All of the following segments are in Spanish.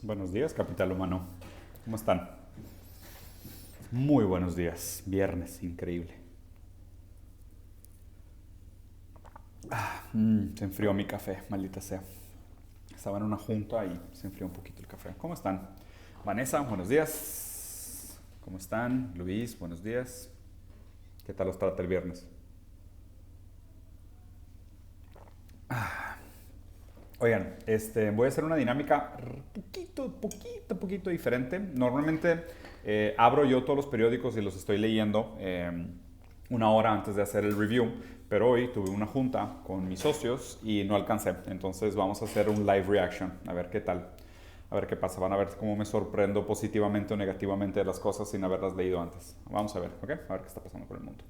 Buenos días, capital humano. ¿Cómo están? Muy buenos días. Viernes, increíble. Se enfrió mi café, maldita sea. Estaba en una junta y se enfrió un poquito el café. ¿Cómo están? Vanessa, buenos días. ¿Cómo están? Luis, buenos días. ¿Qué tal los trata el viernes? Oigan, voy a hacer una dinámica poquito diferente. Normalmente abro yo todos los periódicos y los estoy leyendo una hora antes de hacer el review, pero hoy tuve una junta con mis socios y no alcancé. Entonces vamos a hacer un live reaction, a ver qué tal, a ver qué pasa. Van a ver cómo me sorprendo positivamente o negativamente de las cosas sin haberlas leído antes. Vamos a ver, ¿ok? A ver qué está pasando con el mundo.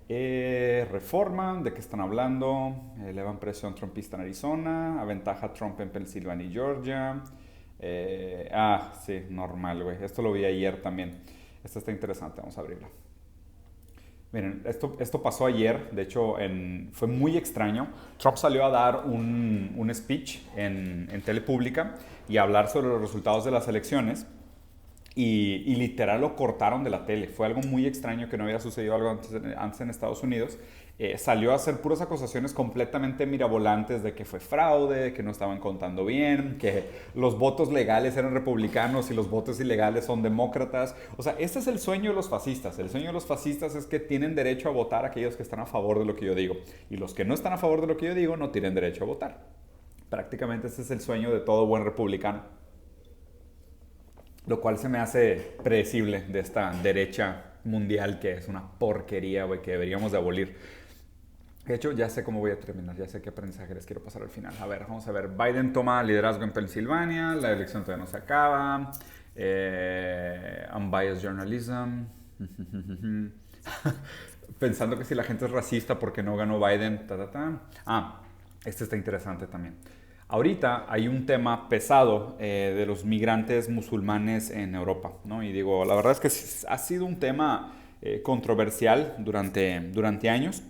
Reforma, ¿de qué están hablando? Elevan presión trumpista en Arizona, aventaja a Trump en Pensilvania y Georgia. Sí, normal, güey. Esto lo vi ayer también. Esto está interesante, vamos a abrirlo. Miren, esto pasó ayer, de hecho fue muy extraño. Trump salió a dar un speech en tele pública y a hablar sobre los resultados de las elecciones. Y literal lo cortaron de la tele. Fue algo muy extraño que no había sucedido algo antes en Estados Unidos. Salió a hacer puras acusaciones completamente mirabolantes de que fue fraude, de que no estaban contando bien, que los votos legales eran republicanos y los votos ilegales son demócratas. O sea, este es el sueño de los fascistas. El sueño de los fascistas es que tienen derecho a votar aquellos que están a favor de lo que yo digo. Y los que no están a favor de lo que yo digo no tienen derecho a votar. Prácticamente este es el sueño de todo buen republicano, lo cual se me hace predecible de esta derecha mundial que es una porquería, güey, que deberíamos de abolir. De hecho, ya sé cómo voy a terminar, ya sé qué aprendizaje les quiero pasar al final. A ver, vamos a ver. Biden toma liderazgo en Pensilvania, la elección todavía no se acaba. Unbiased journalism. Pensando que si la gente es racista porque no ganó Biden, este está interesante también. Ahorita hay un tema pesado de los migrantes musulmanes en Europa, ¿no? Y digo, la verdad es que ha sido un tema controversial durante años.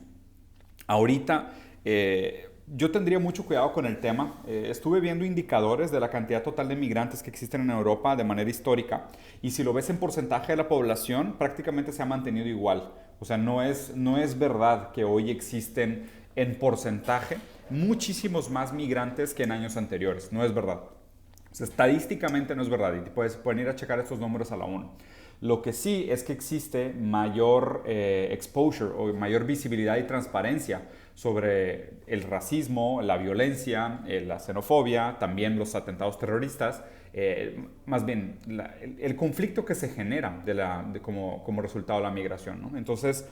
Ahorita yo tendría mucho cuidado con el tema. Estuve viendo indicadores de la cantidad total de migrantes que existen en Europa de manera histórica y si lo ves en porcentaje de la población, prácticamente se ha mantenido igual. O sea, no es verdad que hoy existen en porcentaje muchísimos más migrantes que en años anteriores. No es verdad. O sea, estadísticamente no es verdad y pueden ir a checar estos números a la ONU. Lo que sí es que existe mayor exposure o mayor visibilidad y transparencia sobre el racismo, la violencia, la xenofobia, también los atentados terroristas, más bien el conflicto que se genera como resultado de la migración, ¿no? Entonces,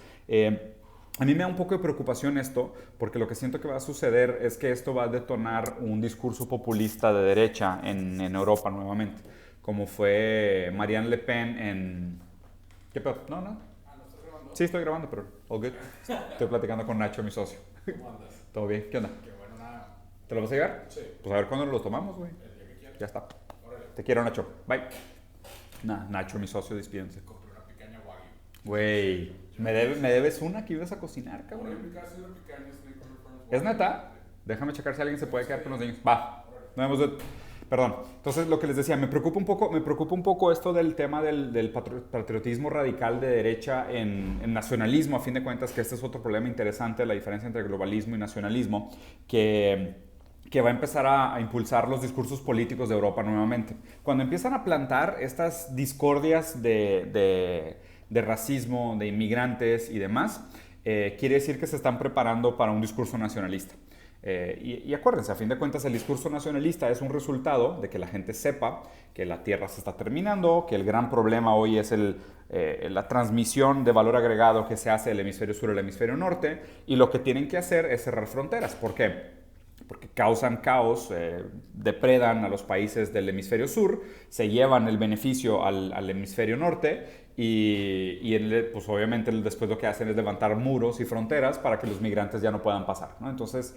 a mí me da un poco de preocupación esto, porque lo que siento que va a suceder es que esto va a detonar un discurso populista de derecha en Europa nuevamente, como fue Marianne Le Pen en... ¿Qué pedo? No, no. Sí, estoy grabando, pero all good. Estoy platicando con Nacho, mi socio. ¿Cómo andas? ¿Todo bien? ¿Qué onda? Qué bueno, nada. ¿Te lo vas a llevar? Sí, Pues a ver cuándo lo tomamos, güey. el día que quieras. Ya está. Órale. Te quiero, Nacho. Bye. Nacho, mi socio, despídense. Compré una picaña wagyu. Güey, me debes una que ibas a cocinar, Ahora en cabrón. mi casa hay una picaña, estoy con el Farmers ¿Es Wagyu. neta? Déjame checar si alguien se puede quedar con los niños. Va. Nos vemos. Perdón. Entonces, lo que les decía, me preocupa un poco esto del tema del patriotismo radical de derecha en nacionalismo, a fin de cuentas, que este es otro problema interesante, la diferencia entre globalismo y nacionalismo, que va a empezar a impulsar los discursos políticos de Europa nuevamente. Cuando empiezan a plantar estas discordias de racismo, de inmigrantes y demás, quiere decir que se están preparando para un discurso nacionalista. Y acuérdense, a fin de cuentas el discurso nacionalista es un resultado de que la gente sepa que la tierra se está terminando, que el gran problema hoy es la transmisión de valor agregado que se hace del hemisferio sur al hemisferio norte, y lo que tienen que hacer es cerrar fronteras. ¿Por qué? Porque causan caos, depredan a los países del hemisferio sur, se llevan el beneficio al hemisferio norte pues obviamente después lo que hacen es levantar muros y fronteras para que los migrantes ya no puedan pasar, ¿no? Entonces,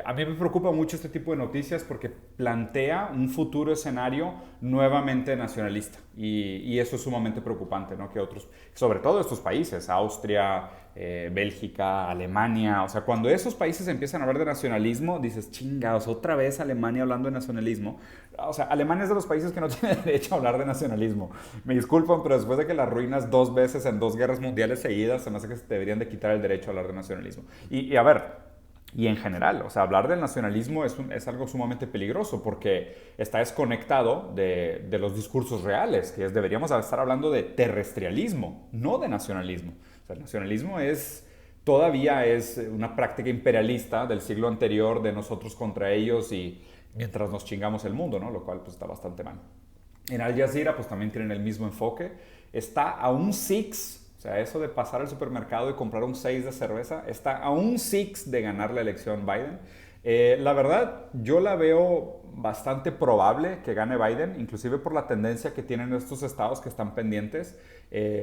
a mí me preocupa mucho este tipo de noticias porque plantea un futuro escenario nuevamente nacionalista y eso es sumamente preocupante, ¿no? Que otros, sobre todo estos países, Austria, Bélgica, Alemania. O sea, cuando esos países empiezan a hablar de nacionalismo, dices, chingados, otra vez Alemania hablando de nacionalismo. O sea, Alemania es de los países que no tiene derecho a hablar de nacionalismo. Me disculpan, pero después de que la arruinas 2 veces en 2 guerras mundiales seguidas, se me hace que se deberían de quitar el derecho a hablar de nacionalismo. Y a ver, y en general, o sea, hablar del nacionalismo es algo sumamente peligroso porque está desconectado de los discursos reales, que deberíamos estar hablando de terrestrialismo, no de nacionalismo. O sea, el nacionalismo todavía es una práctica imperialista del siglo anterior de nosotros contra ellos y mientras nos chingamos el mundo, ¿no? Lo cual pues está bastante mal. En Al Jazeera pues también tienen el mismo enfoque. Está a un six, o sea, eso de pasar al supermercado y comprar un 6 de cerveza, está a un six de ganar la elección Biden. La verdad, yo la veo bastante probable que gane Biden, inclusive por la tendencia que tienen estos estados que están pendientes,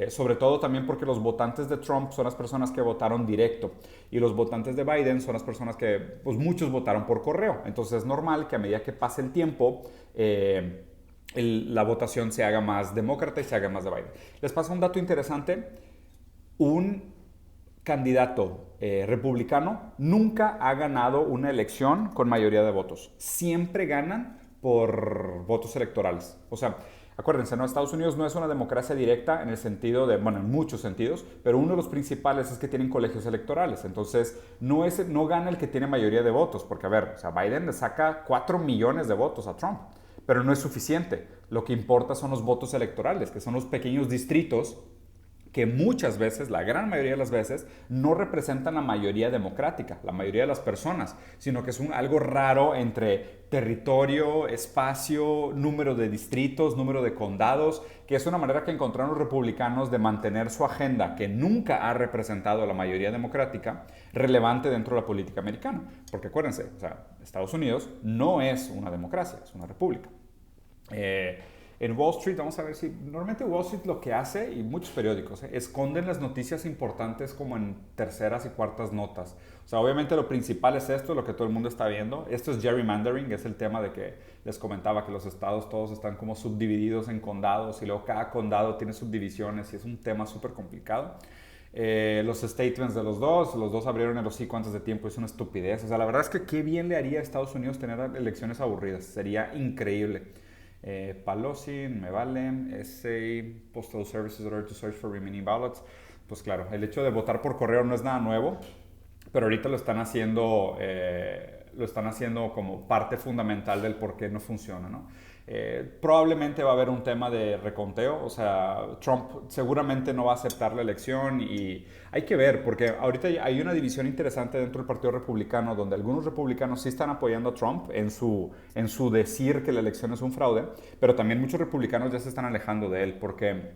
sobre todo también porque los votantes de Trump son las personas que votaron directo y los votantes de Biden son las personas que, pues muchos votaron por correo. Entonces es normal que a medida que pase el tiempo, la votación se haga más demócrata y se haga más de Biden. Les paso un dato interesante. Un candidato republicano nunca ha ganado una elección con mayoría de votos. Siempre ganan por votos electorales. O sea, acuérdense, ¿no? Estados Unidos no es una democracia directa en el sentido de, bueno, en muchos sentidos, pero uno de los principales es que tienen colegios electorales. Entonces, no gana el que tiene mayoría de votos, porque, a ver, o sea, Biden le saca 4 millones de votos a Trump, pero no es suficiente. Lo que importa son los votos electorales, que son los pequeños distritos que muchas veces, la gran mayoría de las veces, no representan la mayoría democrática, la mayoría de las personas, sino que es algo raro entre territorio, espacio, número de distritos, número de condados, que es una manera que encontraron los republicanos de mantener su agenda, que nunca ha representado a la mayoría democrática, relevante dentro de la política americana. Porque acuérdense, o sea, Estados Unidos no es una democracia, es una república. En Wall Street, vamos a ver si normalmente Wall Street lo que hace, y muchos periódicos, esconden las noticias importantes como en terceras y cuartas notas. O sea, obviamente lo principal es esto, lo que todo el mundo está viendo. Esto es gerrymandering, es el tema de que les comentaba que los estados todos están como subdivididos en condados y luego cada condado tiene subdivisiones y es un tema súper complicado. Los statements de los dos abrieron el hocico antes de tiempo, es una estupidez. O sea, la verdad es que qué bien le haría a Estados Unidos tener elecciones aburridas, sería increíble. Pelosi, me vale, Essay, Postal Services in order to search for remaining ballots. Pues claro, el hecho de votar por correo no es nada nuevo, pero ahorita lo están haciendo como parte fundamental del por qué no funciona, ¿no? Probablemente va a haber un tema de reconteo, o sea, Trump seguramente no va a aceptar la elección y hay que ver, porque ahorita hay una división interesante dentro del Partido Republicano, donde algunos republicanos sí están apoyando a Trump en su decir que la elección es un fraude, pero también muchos republicanos ya se están alejando de él, porque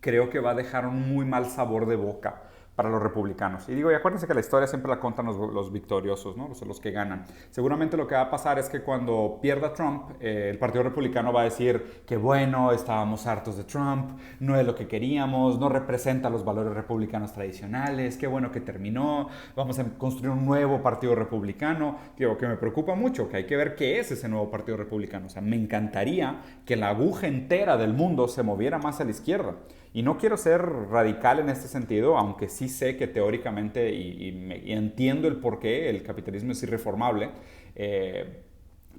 creo que va a dejar un muy mal sabor de boca para los republicanos. Y digo, y acuérdense que la historia siempre la cuentan los victoriosos, ¿no? Los que ganan. Seguramente lo que va a pasar es que cuando pierda Trump, el Partido Republicano va a decir que bueno, estábamos hartos de Trump, no es lo que queríamos, no representa los valores republicanos tradicionales, qué bueno que terminó, vamos a construir un nuevo Partido Republicano. Digo, que me preocupa mucho, que hay que ver qué es ese nuevo Partido Republicano. O sea, me encantaría que la aguja entera del mundo se moviera más a la izquierda. Y no quiero ser radical en este sentido, aunque sí sé que teóricamente y entiendo el por qué el capitalismo es irreformable.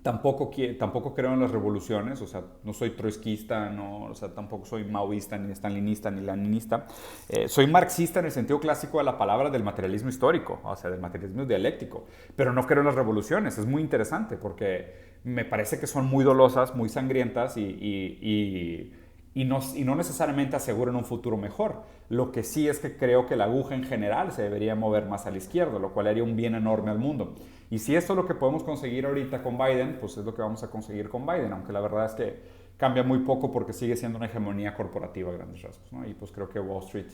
Tampoco creo en las revoluciones, o sea, no soy trotskista, o sea, tampoco soy maoísta, ni stalinista, ni leninista. Soy marxista en el sentido clásico de la palabra del materialismo histórico, o sea, del materialismo dialéctico, pero no creo en las revoluciones. Es muy interesante porque me parece que son muy dolosas, muy sangrientas y no necesariamente aseguran un futuro mejor. Lo que sí es que creo que la aguja en general se debería mover más a la izquierda, lo cual haría un bien enorme al mundo. Y si esto es lo que podemos conseguir ahorita con Biden, pues es lo que vamos a conseguir con Biden, aunque la verdad es que cambia muy poco porque sigue siendo una hegemonía corporativa a grandes rasgos, ¿no? Y pues creo que Wall Street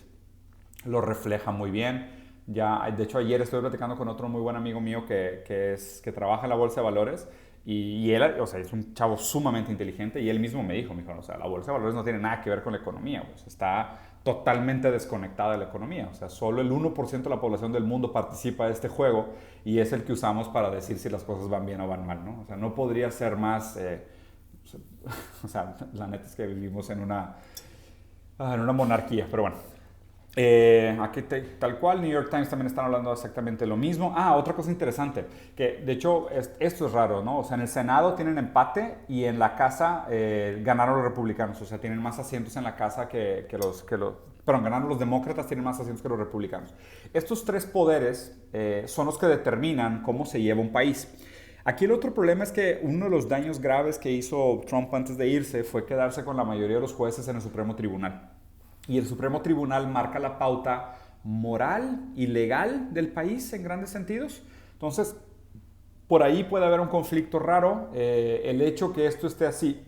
lo refleja muy bien. Ya, de hecho, ayer estuve platicando con otro muy buen amigo mío que trabaja en la Bolsa de Valores. Y él, o sea, es un chavo sumamente inteligente y él mismo me dijo, o sea, la bolsa de valores no tiene nada que ver con la economía, pues, está totalmente desconectada de la economía, o sea, solo el 1% de la población del mundo participa de este juego y es el que usamos para decir si las cosas van bien o van mal, ¿no? O sea, no podría ser más, o sea, la neta es que vivimos en una monarquía, pero bueno. Aquí tal cual, New York Times también están hablando exactamente lo mismo. Otra cosa interesante, que de hecho esto es raro, ¿no? O sea, en el Senado tienen empate y en la Casa ganaron los republicanos, o sea, tienen más asientos en la Casa perdón, ganaron los demócratas, tienen más asientos que los republicanos. Estos tres poderes son los que determinan cómo se lleva un país. Aquí el otro problema es que uno de los daños graves que hizo Trump antes de irse fue quedarse con la mayoría de los jueces en el Supremo Tribunal. Y el Supremo Tribunal marca la pauta moral y legal del país en grandes sentidos. Entonces, por ahí puede haber un conflicto raro. El hecho que esto esté así,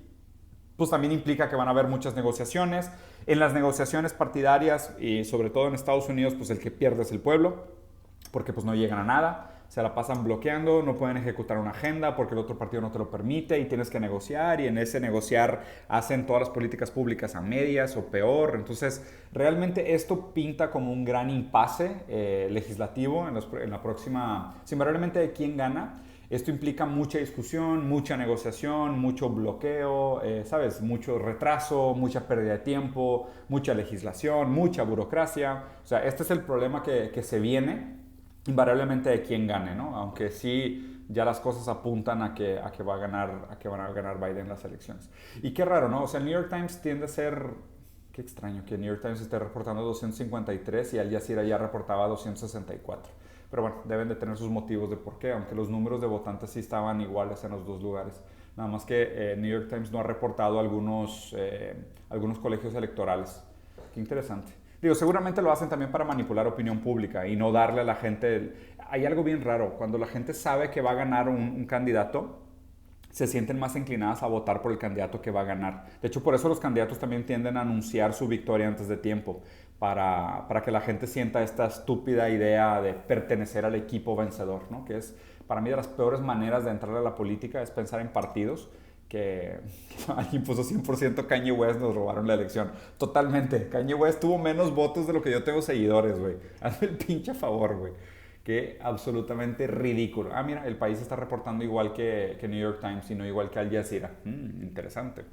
pues también implica que van a haber muchas negociaciones. En las negociaciones partidarias y sobre todo en Estados Unidos, pues el que pierde es el pueblo, porque pues no llegan a nada. Se la pasan bloqueando, no pueden ejecutar una agenda porque el otro partido no te lo permite y tienes que negociar y en ese negociar hacen todas las políticas públicas a medias o peor. Entonces, realmente esto pinta como un gran impasse legislativo en la próxima, invariablemente de quién gana. Esto implica mucha discusión, mucha negociación, mucho bloqueo, ¿sabes? Mucho retraso, mucha pérdida de tiempo, mucha legislación, mucha burocracia. O sea, este es el problema que se viene invariablemente de quién gane, ¿no? Aunque sí ya las cosas apuntan a que van a ganar Biden las elecciones. Y qué raro, ¿no? O sea, el New York Times tiende a ser, qué extraño que el New York Times esté reportando 253 y Al Jazeera ya reportaba 264. Pero bueno, deben de tener sus motivos de por qué, aunque los números de votantes sí estaban iguales en los dos lugares. Nada más que New York Times no ha reportado algunos colegios electorales. Qué interesante. Digo, seguramente lo hacen también para manipular opinión pública y no darle a la gente... Hay algo bien raro, cuando la gente sabe que va a ganar un candidato, se sienten más inclinadas a votar por el candidato que va a ganar. De hecho, por eso los candidatos también tienden a anunciar su victoria antes de tiempo, para que la gente sienta esta estúpida idea de pertenecer al equipo vencedor, ¿no? Que es, para mí, de las peores maneras de entrar a la política, es pensar en partidos que alguien puso 100% Kanye West, nos robaron la elección. Totalmente. Kanye West tuvo menos votos de lo que yo tengo seguidores, güey. Hazme el pinche favor, güey. Que absolutamente ridículo. Mira, el país está reportando igual que New York Times y no igual que Al Jazeera. Interesante.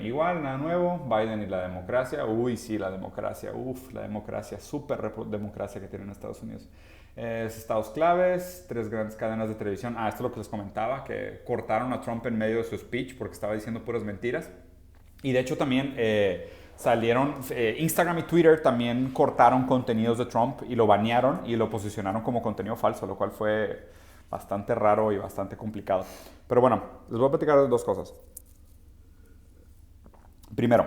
Igual, nada nuevo. Biden y la democracia. Uy, sí, la democracia. Uf, la democracia. Súper democracia que tienen Estados Unidos. Estados claves, 3 grandes cadenas de televisión. Esto es lo que les comentaba, que cortaron a Trump en medio de su speech porque estaba diciendo puras mentiras. Y de hecho también salieron, Instagram y Twitter también cortaron contenidos de Trump y lo banearon y lo posicionaron como contenido falso, lo cual fue bastante raro y bastante complicado. Pero bueno, les voy a platicar de dos cosas. Primero,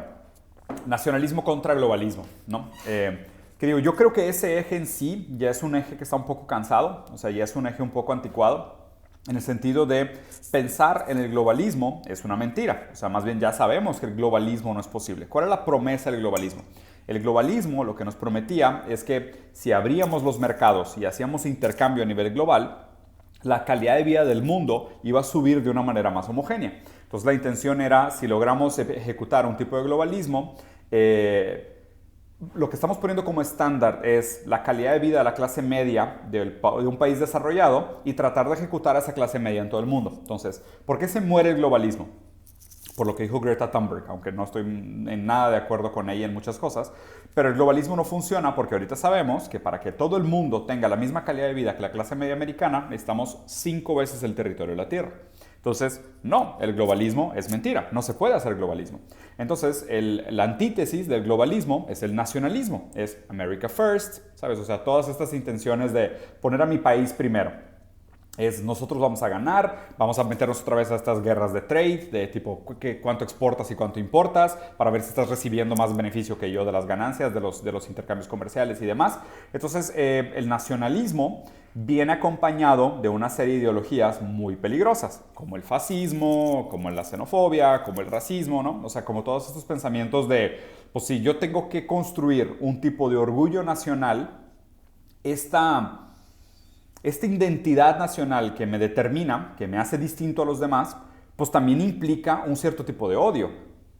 nacionalismo contra globalismo, ¿no? Que digo, yo creo que ese eje en sí ya es un eje que está un poco cansado, o sea, ya es un eje un poco anticuado, en el sentido de pensar en el globalismo es una mentira, o sea, más bien ya sabemos que el globalismo no es posible. ¿Cuál es la promesa del globalismo? El globalismo lo que nos prometía es que si abríamos los mercados y hacíamos intercambio a nivel global, la calidad de vida del mundo iba a subir de una manera más homogénea. Entonces la intención era, si logramos ejecutar un tipo de globalismo, lo que estamos poniendo como estándar es la calidad de vida de la clase media de un país desarrollado y tratar de ejecutar a esa clase media en todo el mundo. Entonces, ¿por qué se muere el globalismo? Por lo que dijo Greta Thunberg, aunque no estoy en nada de acuerdo con ella en muchas cosas, pero el globalismo no funciona porque ahorita sabemos que para que todo el mundo tenga la misma calidad de vida que la clase media americana, necesitamos 5 veces el territorio de la Tierra. Entonces, no, el globalismo es mentira, no se puede hacer globalismo. Entonces, la antítesis del globalismo es el nacionalismo, es America First, ¿sabes? O sea, todas estas intenciones de poner a mi país primero. Es nosotros vamos a ganar, vamos a meternos otra vez a estas guerras de trade, de tipo cuánto exportas y cuánto importas, para ver si estás recibiendo más beneficio que yo de las ganancias, de los intercambios comerciales y demás. Entonces, el nacionalismo viene acompañado de una serie de ideologías muy peligrosas, como el fascismo, como la xenofobia, como el racismo, ¿no? O sea, como todos estos pensamientos de, pues si yo tengo que construir un tipo de orgullo nacional, esta identidad nacional que me determina, que me hace distinto a los demás, pues también implica un cierto tipo de odio.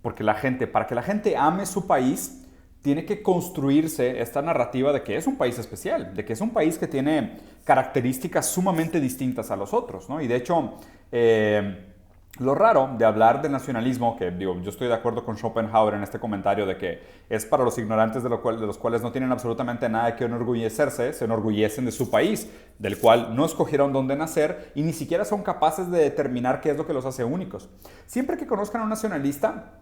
Porque para que la gente ame su país, tiene que construirse esta narrativa de que es un país especial, de que es un país que tiene características sumamente distintas a los otros, ¿no? Y de hecho, Lo raro de hablar de nacionalismo, que digo, yo estoy de acuerdo con Schopenhauer en este comentario de que es para los ignorantes de los cuales no tienen absolutamente nada de qué enorgullecerse, se enorgullecen de su país, del cual no escogieron dónde nacer y ni siquiera son capaces de determinar qué es lo que los hace únicos. Siempre que conozcan a un nacionalista,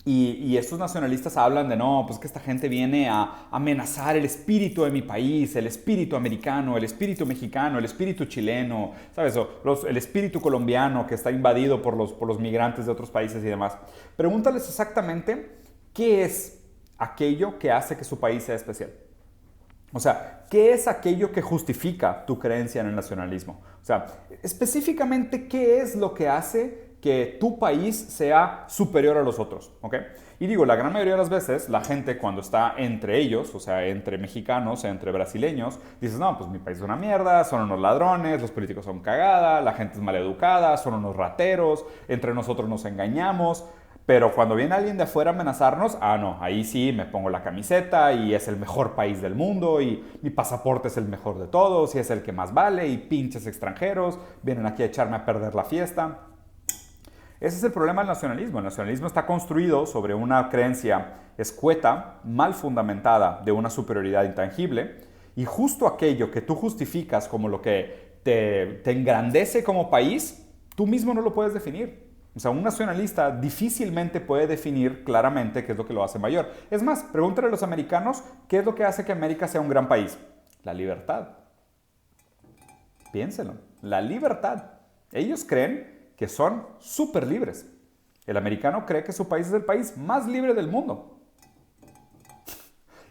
y estos nacionalistas hablan de no, pues que esta gente viene a amenazar el espíritu de mi país, el espíritu americano, el espíritu mexicano, el espíritu chileno, ¿sabes? El espíritu colombiano que está invadido por los migrantes de otros países y demás. Pregúntales exactamente qué es aquello que hace que su país sea especial. O sea, ¿qué es aquello que justifica tu creencia en el nacionalismo? O sea, específicamente, ¿qué es lo que hace que tu país sea superior a los otros? ¿Ok? Y digo, la gran mayoría de las veces, la gente cuando está entre ellos, o sea, entre mexicanos, entre brasileños, dices, no, pues mi país es una mierda, son unos ladrones, los políticos son cagada, la gente es maleducada, son unos rateros, entre nosotros nos engañamos. Pero cuando viene alguien de afuera a amenazarnos, no, ahí sí me pongo la camiseta y es el mejor país del mundo y mi pasaporte es el mejor de todos y es el que más vale y pinches extranjeros vienen aquí a echarme a perder la fiesta. Ese es el problema del nacionalismo. El nacionalismo está construido sobre una creencia escueta, mal fundamentada de una superioridad intangible y justo aquello que tú justificas como lo que te engrandece como país, tú mismo no lo puedes definir. O sea, un nacionalista difícilmente puede definir claramente qué es lo que lo hace mayor. Es más, pregúntale a los americanos qué es lo que hace que América sea un gran país. La libertad. Piénsenlo. La libertad. Ellos creen que son súper libres. El americano cree que su país es el país más libre del mundo.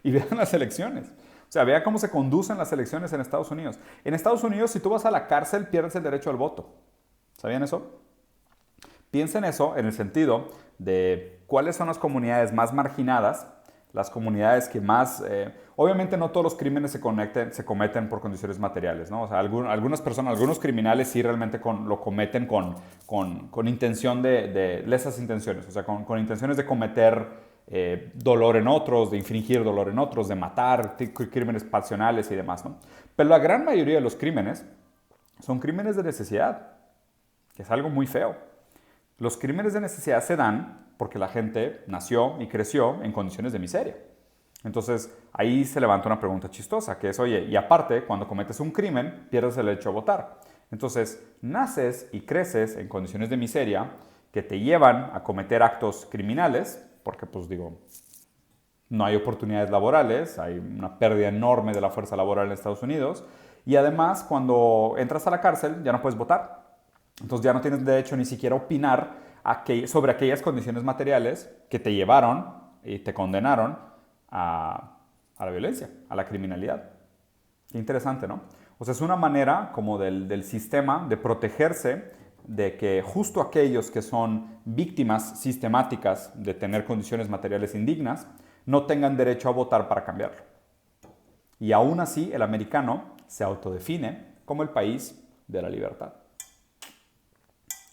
Y vean las elecciones. O sea, vean cómo se conducen las elecciones en Estados Unidos. En Estados Unidos, si tú vas a la cárcel, pierdes el derecho al voto. ¿Sabían eso? Piensen eso en el sentido de cuáles son las comunidades más marginadas, las comunidades que más... obviamente no todos los crímenes se cometen por condiciones materiales, ¿no? O sea, algunas personas, algunos criminales sí realmente lo cometen con intención de lesas intenciones, o sea, con intenciones de cometer dolor en otros, de infringir dolor en otros, de matar, crímenes pasionales y demás, ¿no? Pero la gran mayoría de los crímenes son crímenes de necesidad, que es algo muy feo. Los crímenes de necesidad se dan porque la gente nació y creció en condiciones de miseria. Entonces, ahí se levanta una pregunta chistosa, que es, oye, y aparte, cuando cometes un crimen, pierdes el derecho a votar. Entonces, naces y creces en condiciones de miseria que te llevan a cometer actos criminales, porque, pues digo, no hay oportunidades laborales, hay una pérdida enorme de la fuerza laboral en Estados Unidos, y además, cuando entras a la cárcel, ya no puedes votar. Entonces ya no tienes derecho ni siquiera a opinar sobre aquellas condiciones materiales que te llevaron y te condenaron a la violencia, a la criminalidad. Qué interesante, ¿no? O sea, es una manera como del sistema de protegerse de que justo aquellos que son víctimas sistemáticas de tener condiciones materiales indignas no tengan derecho a votar para cambiarlo. Y aún así el americano se autodefine como el país de la libertad.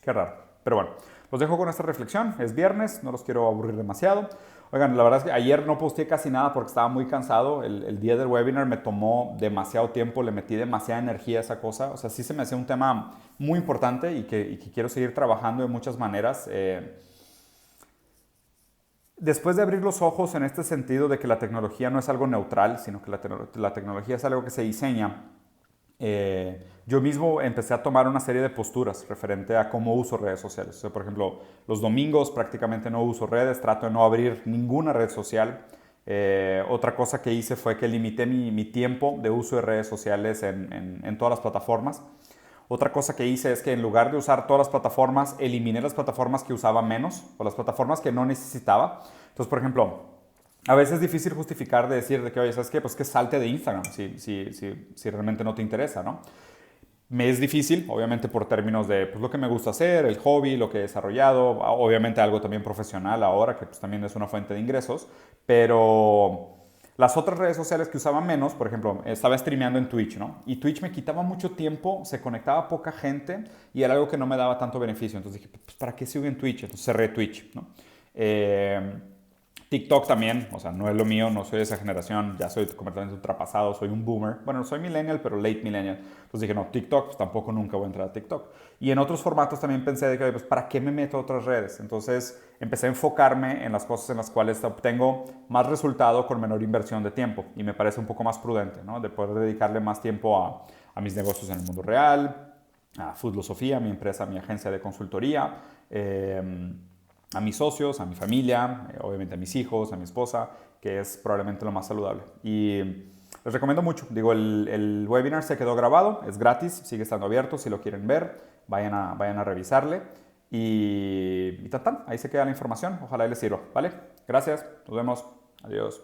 Qué raro. Pero bueno, los dejo con esta reflexión. Es viernes, no los quiero aburrir demasiado. Oigan, la verdad es que ayer no posteé casi nada porque estaba muy cansado. El día del webinar me tomó demasiado tiempo, le metí demasiada energía a esa cosa. O sea, sí se me hacía un tema muy importante y que quiero seguir trabajando de muchas maneras. Después de abrir los ojos en este sentido de que la tecnología no es algo neutral, sino que la tecnología es algo que se diseña, yo mismo empecé a tomar una serie de posturas referente a cómo uso redes sociales. O sea, por ejemplo, los domingos prácticamente no uso redes, trato de no abrir ninguna red social. Otra cosa que hice fue que limité mi tiempo de uso de redes sociales en todas las plataformas. Otra cosa que hice es que en lugar de usar todas las plataformas, eliminé las plataformas que usaba menos o las plataformas que no necesitaba. Entonces, por ejemplo, a veces es difícil justificar de decir de que, oye, ¿sabes qué? Pues que salte de Instagram si realmente no te interesa, ¿no? Me es difícil, obviamente por términos de pues, lo que me gusta hacer, el hobby, lo que he desarrollado, obviamente algo también profesional ahora, que pues, también es una fuente de ingresos, pero las otras redes sociales que usaba menos, por ejemplo, estaba streameando en Twitch, ¿no? Y Twitch me quitaba mucho tiempo, se conectaba poca gente y era algo que no me daba tanto beneficio. Entonces dije, pues ¿para qué sigo en Twitch? Entonces cerré Twitch, ¿no? TikTok también, o sea, no es lo mío, no soy de esa generación, ya soy completamente ultrapasado, soy un boomer. Bueno, soy millennial, pero late millennial. Entonces dije, no, TikTok, pues tampoco nunca voy a entrar a TikTok. Y en otros formatos también pensé de que, oye, pues, ¿para qué me meto a otras redes? Entonces empecé a enfocarme en las cosas en las cuales obtengo más resultado con menor inversión de tiempo. Y me parece un poco más prudente, ¿no? De poder dedicarle más tiempo a mis negocios en el mundo real, a Foodlosofía, mi empresa, mi agencia de consultoría, a mis socios, a mi familia, obviamente a mis hijos, a mi esposa, que es probablemente lo más saludable. Y les recomiendo mucho. Digo, el webinar se quedó grabado, es gratis, sigue estando abierto. Si lo quieren ver, vayan a revisarle. Y tan, ahí se queda la información. Ojalá les sirva, ¿vale? Gracias, nos vemos. Adiós.